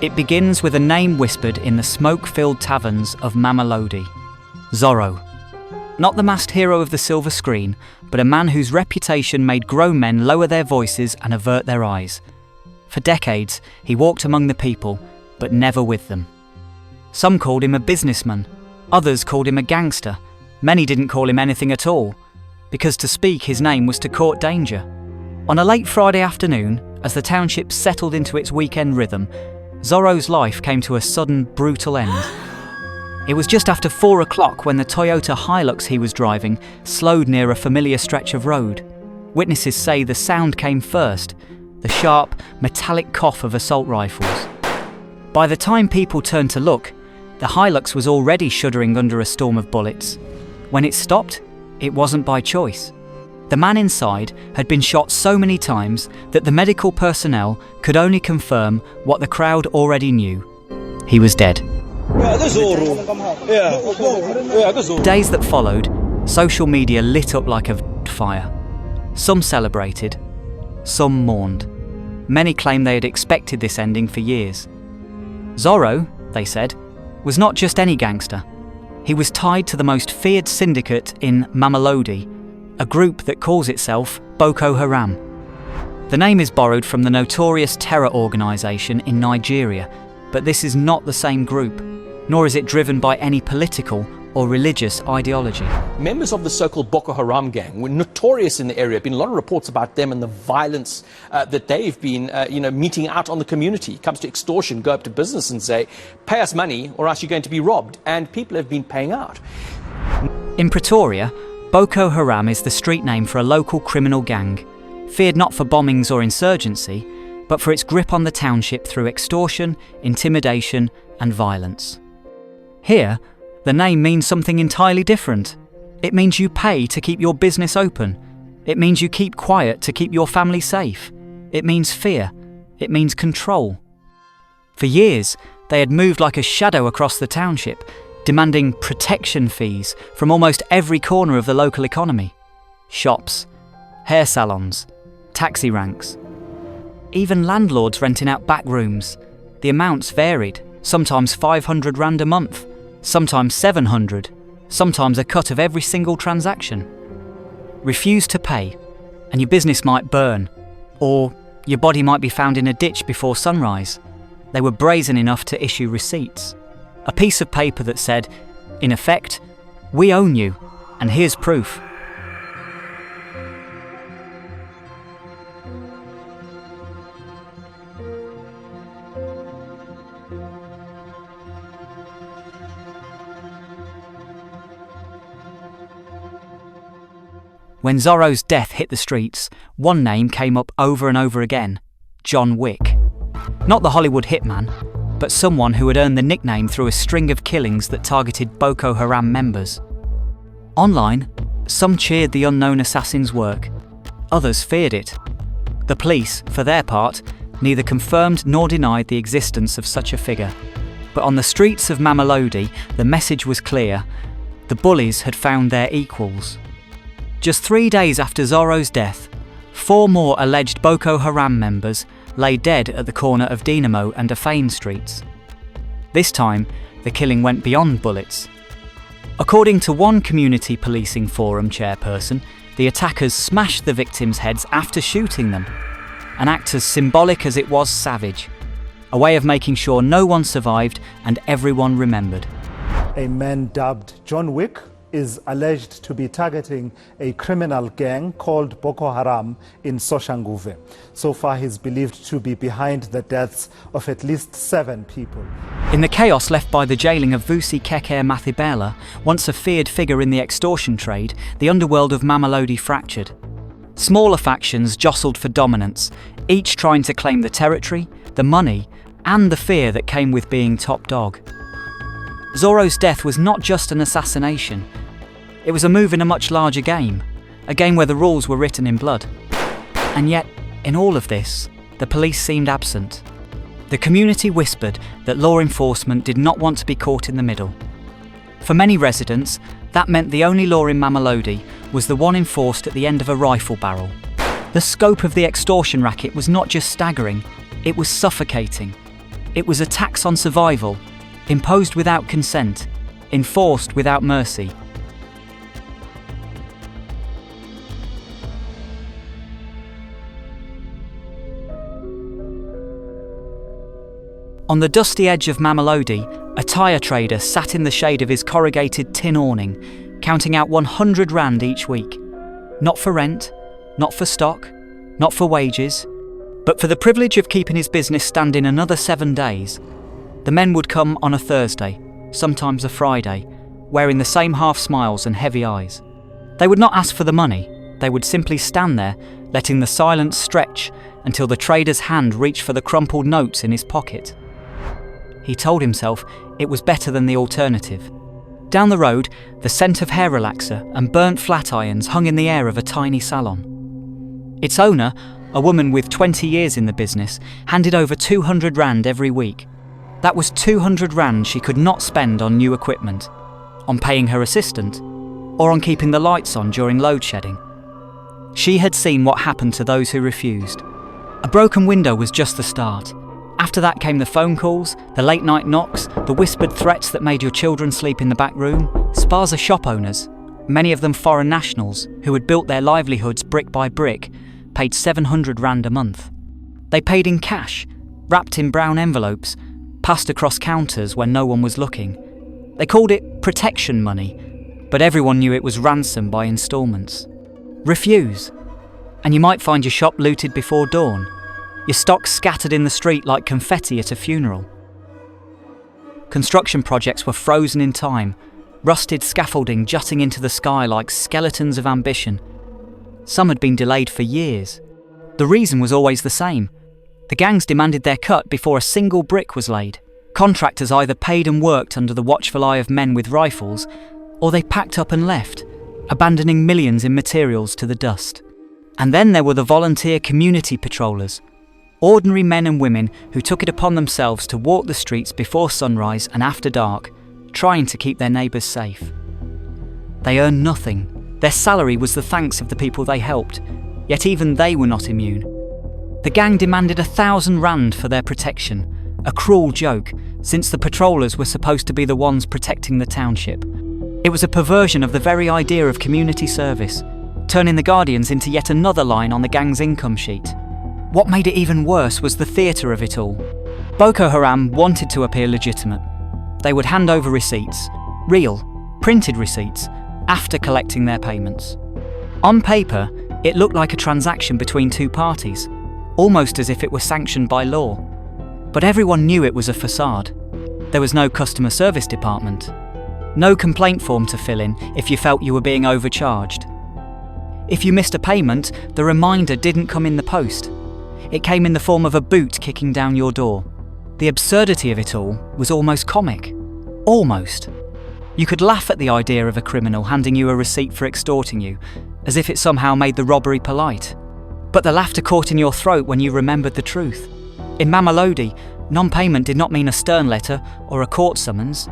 It begins with a name whispered in the smoke-filled taverns of Mamelodi. Zorro. Not the masked hero of the silver screen, but a man whose reputation made grown men lower their voices and avert their eyes. For decades, he walked among the people, but never with them. Some called him a businessman, others called him a gangster. Many didn't call him anything at all, because to speak his name was to court danger. On a late Friday afternoon, as the township settled into its weekend rhythm, Zorro's life came to a sudden, brutal end. It was just after 4 o'clock when the Toyota Hilux he was driving slowed near a familiar stretch of road. Witnesses say the sound came first, the sharp, metallic cough of assault rifles. By the time people turned to look, the Hilux was already shuddering under a storm of bullets. When it stopped, it wasn't by choice. The man inside had been shot so many times that the medical personnel could only confirm what the crowd already knew. He was dead. Days that followed, social media lit up like a fire. Some celebrated, some mourned. Many claimed they had expected this ending for years. Zorro, they said, was not just any gangster. He was tied to the most feared syndicate in Mamelodi, a group that calls itself Boko Haram. The name is borrowed from the notorious terror organisation in Nigeria, but this is not the same group, nor is it driven by any political or religious ideology. Members of the so-called Boko Haram gang were notorious in the area. There have been a lot of reports about them and the violence that they've been meting out on the community. It comes to extortion, go up to business and say, pay us money or else you're going to be robbed. And people have been paying out. In Pretoria, Boko Haram is the street name for a local criminal gang, feared not for bombings or insurgency, but for its grip on the township through extortion, intimidation and violence. Here, the name means something entirely different. It means you pay to keep your business open. It means you keep quiet to keep your family safe. It means fear. It means control. For years, they had moved like a shadow across the township, demanding protection fees from almost every corner of the local economy. Shops, hair salons, taxi ranks. Even landlords renting out back rooms. The amounts varied, sometimes 500 rand a month, sometimes 700, sometimes a cut of every single transaction. Refuse to pay, and your business might burn, or your body might be found in a ditch before sunrise. They were brazen enough to issue receipts. A piece of paper that said, in effect, we own you, and here's proof. When Zorro's death hit the streets, one name came up over and over again: John Wick. Not the Hollywood hitman, but someone who had earned the nickname through a string of killings that targeted Boko Haram members. Online, some cheered the unknown assassin's work, others feared it. The police, for their part, neither confirmed nor denied the existence of such a figure. But on the streets of Mamelodi, the message was clear: the bullies had found their equals. Just 3 days after Zorro's death, 4 more alleged Boko Haram members lay dead at the corner of Dynamo and Afane streets. This time, the killing went beyond bullets. According to one community policing forum chairperson, the attackers smashed the victims' heads after shooting them, an act as symbolic as it was savage, a way of making sure no one survived and everyone remembered. A man dubbed John Wick is alleged to be targeting a criminal gang called Boko Haram in Soshanguve. So far, he's believed to be behind the deaths of at least 7 people. In the chaos left by the jailing of Vusi Keke Mathibela, once a feared figure in the extortion trade, the underworld of Mamelodi fractured. Smaller factions jostled for dominance, each trying to claim the territory, the money, and the fear that came with being top dog. Zorro's death was not just an assassination. It was a move in a much larger game, a game where the rules were written in blood. And yet, in all of this, the police seemed absent. The community whispered that law enforcement did not want to be caught in the middle. For many residents, that meant the only law in Mamelodi was the one enforced at the end of a rifle barrel. The scope of the extortion racket was not just staggering, it was suffocating. It was a tax on survival, imposed without consent, enforced without mercy. On the dusty edge of Mamelodi, a tyre trader sat in the shade of his corrugated tin awning, counting out 100 rand each week. Not for rent, not for stock, not for wages, but for the privilege of keeping his business standing another 7 days. The men would come on a Thursday, sometimes a Friday, wearing the same half smiles and heavy eyes. They would not ask for the money, they would simply stand there, letting the silence stretch until the trader's hand reached for the crumpled notes in his pocket. He told himself it was better than the alternative. Down the road, the scent of hair relaxer and burnt flat irons hung in the air of a tiny salon. Its owner, a woman with 20 years in the business, handed over 200 rand every week. That was 200 rand she could not spend on new equipment, on paying her assistant, or on keeping the lights on during load shedding. She had seen what happened to those who refused. A broken window was just the start. After that came the phone calls, the late night knocks, the whispered threats that made your children sleep in the back room. Spaza shop owners, many of them foreign nationals who had built their livelihoods brick by brick, paid 700 rand a month. They paid in cash, wrapped in brown envelopes, passed across counters when no one was looking. They called it protection money, but everyone knew it was ransom by instalments. Refuse, and you might find your shop looted before dawn, your stock scattered in the street like confetti at a funeral. Construction projects were frozen in time, rusted scaffolding jutting into the sky like skeletons of ambition. Some had been delayed for years. The reason was always the same. The gangs demanded their cut before a single brick was laid. Contractors either paid and worked under the watchful eye of men with rifles, or they packed up and left, abandoning millions in materials to the dust. And then there were the volunteer community patrollers, ordinary men and women who took it upon themselves to walk the streets before sunrise and after dark, trying to keep their neighbours safe. They earned nothing. Their salary was the thanks of the people they helped, yet even they were not immune. The gang demanded 1,000 rand for their protection, a cruel joke, since the patrollers were supposed to be the ones protecting the township. It was a perversion of the very idea of community service, turning the guardians into yet another line on the gang's income sheet. What made it even worse was the theatre of it all. Boko Haram wanted to appear legitimate. They would hand over receipts, real, printed receipts, after collecting their payments. On paper, it looked like a transaction between two parties, almost as if it were sanctioned by law. But everyone knew it was a facade. There was no customer service department, no complaint form to fill in if you felt you were being overcharged. If you missed a payment, the reminder didn't come in the post. It came in the form of a boot kicking down your door. The absurdity of it all was almost comic. Almost. You could laugh at the idea of a criminal handing you a receipt for extorting you, as if it somehow made the robbery polite. But the laughter caught in your throat when you remembered the truth. In Mamelodi, non-payment did not mean a stern letter or a court summons.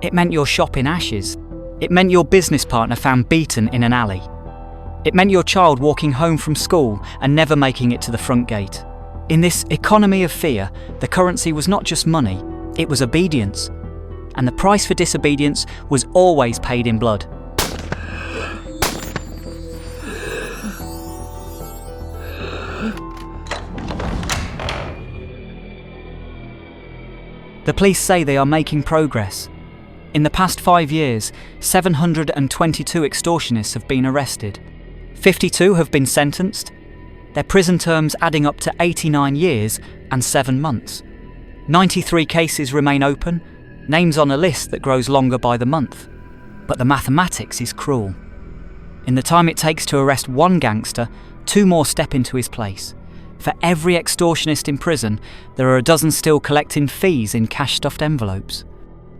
It meant your shop in ashes. It meant your business partner found beaten in an alley. It meant your child walking home from school and never making it to the front gate. In this economy of fear, the currency was not just money, it was obedience. And the price for disobedience was always paid in blood. The police say they are making progress. In the past 5 years, 722 extortionists have been arrested. 52 have been sentenced, their prison terms adding up to 89 years and 7 months. 93 cases remain open, names on a list that grows longer by the month. But the mathematics is cruel. In the time it takes to arrest one gangster, 2 more step into his place. For every extortionist in prison, there are a dozen still collecting fees in cash-stuffed envelopes.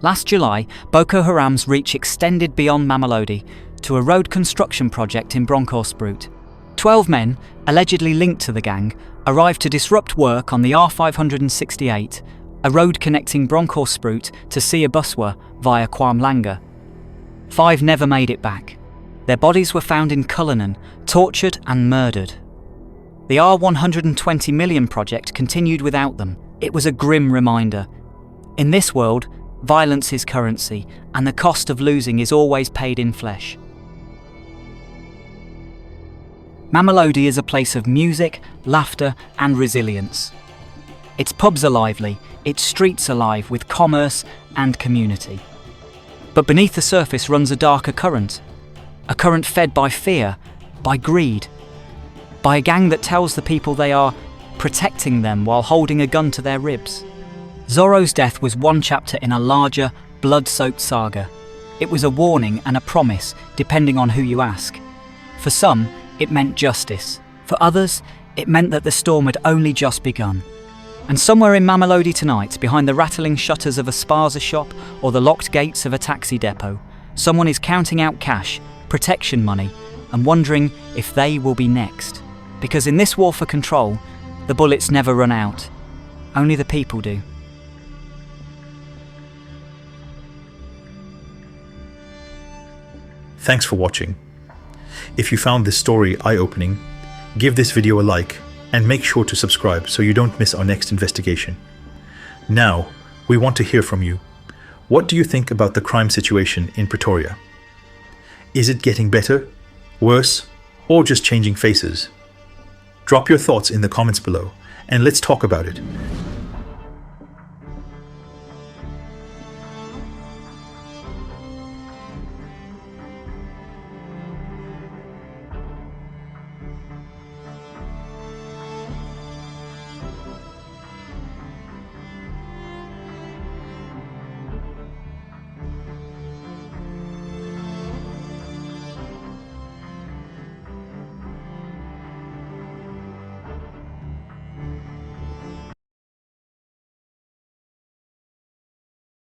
Last July, Boko Haram's reach extended beyond Mamelodi to a road construction project in Bronkhorstbrug. 12 men, allegedly linked to the gang, arrived to disrupt work on the R568, a road connecting Bronkhorstbrug to Siabuswa via Kwamlanga. 5 never made it back. Their bodies were found in Cullinan, tortured and murdered. The R120 million project continued without them, It was a grim reminder. In this world, violence is currency, and the cost of losing is always paid in flesh. Mamelodi is a place of music, laughter, and resilience. Its pubs are lively, its streets are alive with commerce and community. But beneath the surface runs a darker current. A current fed by fear, by greed, by a gang that tells the people they are protecting them while holding a gun to their ribs. Zorro's death was one chapter in a larger, blood-soaked saga. It was a warning and a promise, depending on who you ask. For some, it meant justice. For others, it meant that the storm had only just begun. And somewhere in Mamelodi tonight, behind the rattling shutters of a spaza shop or the locked gates of a taxi depot, someone is counting out cash, protection money, and wondering if they will be next. Because in this war for control, the bullets never run out. Only the people do. Thanks for watching. If you found this story eye-opening, give this video a like and make sure to subscribe so you don't miss our next investigation. Now, we want to hear from you. What do you think about the crime situation in Pretoria? Is it getting better, worse, or just changing faces? Drop your thoughts in the comments below and let's talk about it.